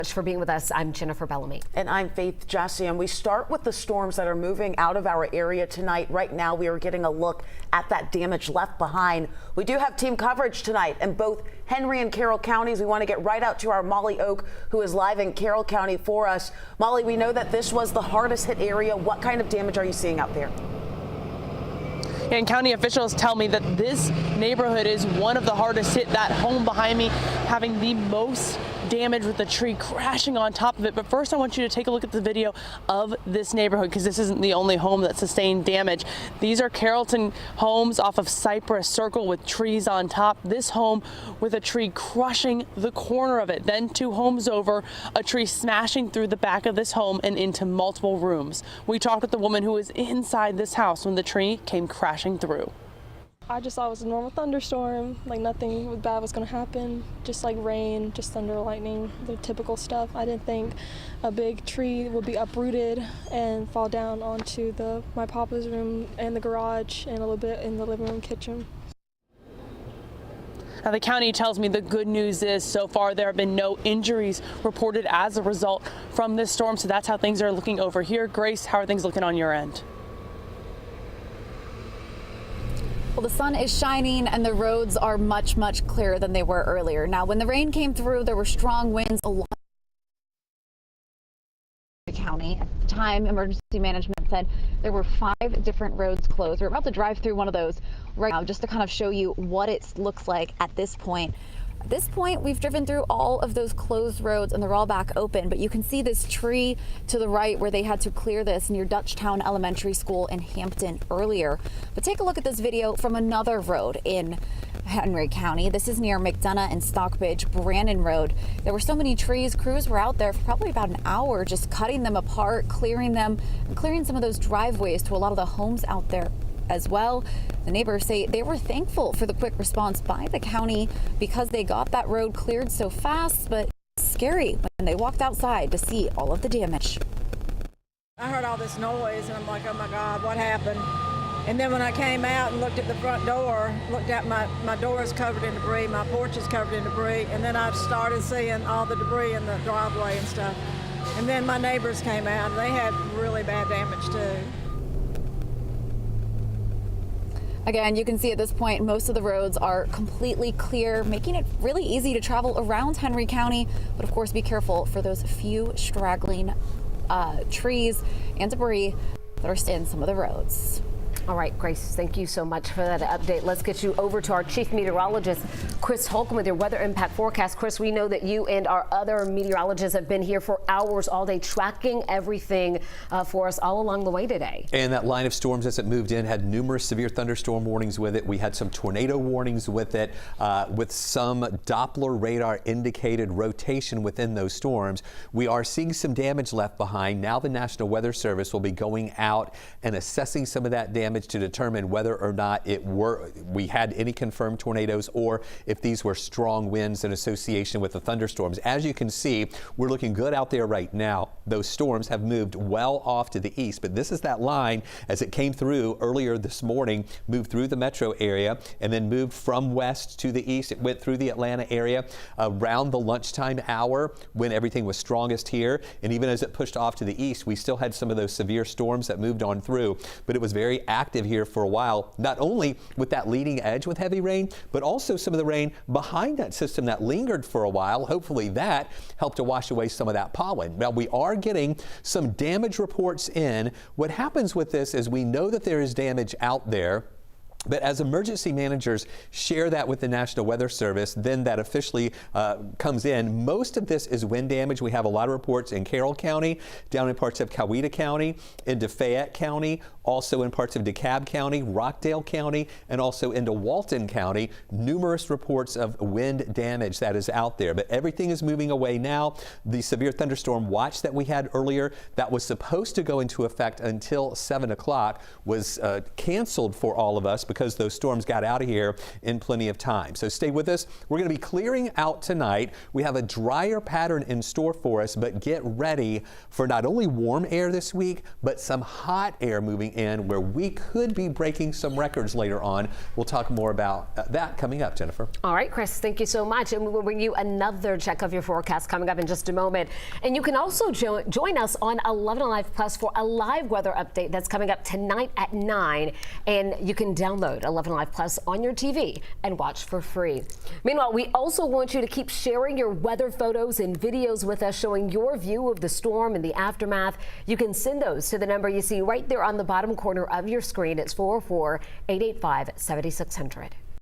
For being with us. I'm Jennifer Bellamy. And I'm Faith Jesse. And we start with the storms that are moving out of our area tonight. Right now, we are getting a look at that damage left behind. We do have team coverage tonight in both Henry and Carroll counties. We want to get right out to our Molly Oak, who is live in Carroll County for us. Molly, we know that this was the hardest hit area. What kind of damage are you seeing out there? And county officials tell me that this neighborhood is one of the hardest hit, that home behind me having the most damage with the tree crashing on top of it. But first I want you to take a look at the video of this neighborhood, because this isn't the only home that sustained damage. These are Carrollton homes off of Cypress Circle with trees on top. This home with a tree crushing the corner of it. Then 2 homes over, a tree smashing through the back of this home and into multiple rooms. We talked with the woman who was inside this house when the tree came crashing through. I just thought it was a normal thunderstorm, like nothing bad was going to happen, just like rain, just thunder, lightning, the typical stuff. I didn't think a big tree would be uprooted and fall down onto my papa's room and the garage and a little bit in the living room, kitchen. Now, the county tells me the good news is so far there have been no injuries reported as a result from this storm, so that's how things are looking over here. Grace, how are things looking on your end? Well, the sun is shining and the roads are much, much clearer than they were earlier. Now, when the rain came through, there were strong winds along the county. At the time, emergency management said there were 5 different roads closed. We're about to drive through one of those right now just to kind of show you what it looks like at this point. At this point, we've driven through all of those closed roads and they're all back open, but you can see this tree to the right where they had to clear this near Dutchtown Elementary School in Hampton earlier. But take a look at this video from another road in Henry County. This is near McDonough and Stockbridge Brannon Road. There were so many trees, crews were out there for probably about an hour just cutting them apart, clearing them, and clearing some of those driveways to a lot of the homes out there as well. The neighbors say they were thankful for the quick response by the county because they got that road cleared so fast, but scary when they walked outside to see all of the damage. I heard all this noise and I'm like, oh my God, what happened? And then when I came out and looked at the front door, looked at my door is covered in debris, my porch is covered in debris, and then I started seeing all the debris in the driveway and stuff. And then my neighbors came out and they had really bad damage too. Again, you can see at this point, most of the roads are completely clear, making it really easy to travel around Henry County. But of course, be careful for those few straggling trees and debris that are in some of the roads. All right, Grace, thank you so much for that update. Let's get you over to our chief meteorologist, Chris Holcomb, with your weather impact forecast. Chris, we know that you and our other meteorologists have been here for hours all day tracking everything for us all along the way today. And that line of storms as it moved in had numerous severe thunderstorm warnings with it. We had some tornado warnings with it, with some Doppler radar indicated rotation within those storms. We are seeing some damage left behind. Now the National Weather Service will be going out and assessing some of that damage to determine whether or not we had any confirmed tornadoes or if these were strong winds in association with the thunderstorms. As you can see, we're looking good out there right now. Those storms have moved well off to the east, but this is that line as it came through earlier this morning, moved through the metro area and then moved from west to the east. It went through the Atlanta area around the lunchtime hour when everything was strongest here. And even as it pushed off to the east, we still had some of those severe storms that moved on through, but it was very active here for a while, not only with that leading edge with heavy rain, but also some of the rain behind that system that lingered for a while. Hopefully that helped to wash away some of that pollen. Now we are getting some damage reports in. What happens with this is we know that there is damage out there, but as emergency managers share that with the National Weather Service, then that officially comes in. Most of this is wind damage. We have a lot of reports in Carroll County, down in parts of Coweta County, into Fayette County, also in parts of DeKalb County, Rockdale County, and also into Walton County. Numerous reports of wind damage that is out there, but everything is moving away now. The severe thunderstorm watch that we had earlier that was supposed to go into effect until 7 o'clock was canceled for all of us because those storms got out of here in plenty of time. So stay with us. We're going to be clearing out tonight. We have a drier pattern in store for us, but get ready for not only warm air this week, but some hot air moving in where we could be breaking some records later on. We'll talk more about that coming up, Jennifer. All right, Chris, thank you so much. And we will bring you another check of your forecast coming up in just a moment. And you can also join us on 11 Alive Plus for a live weather update that's coming up tonight at 9. And you can download 11 Alive Plus on your TV and watch for free. Meanwhile, we also want you to keep sharing your weather photos and videos with us showing your view of the storm and the aftermath. You can send those to the number you see right there on the bottom corner of your screen. It's 404-885-7600.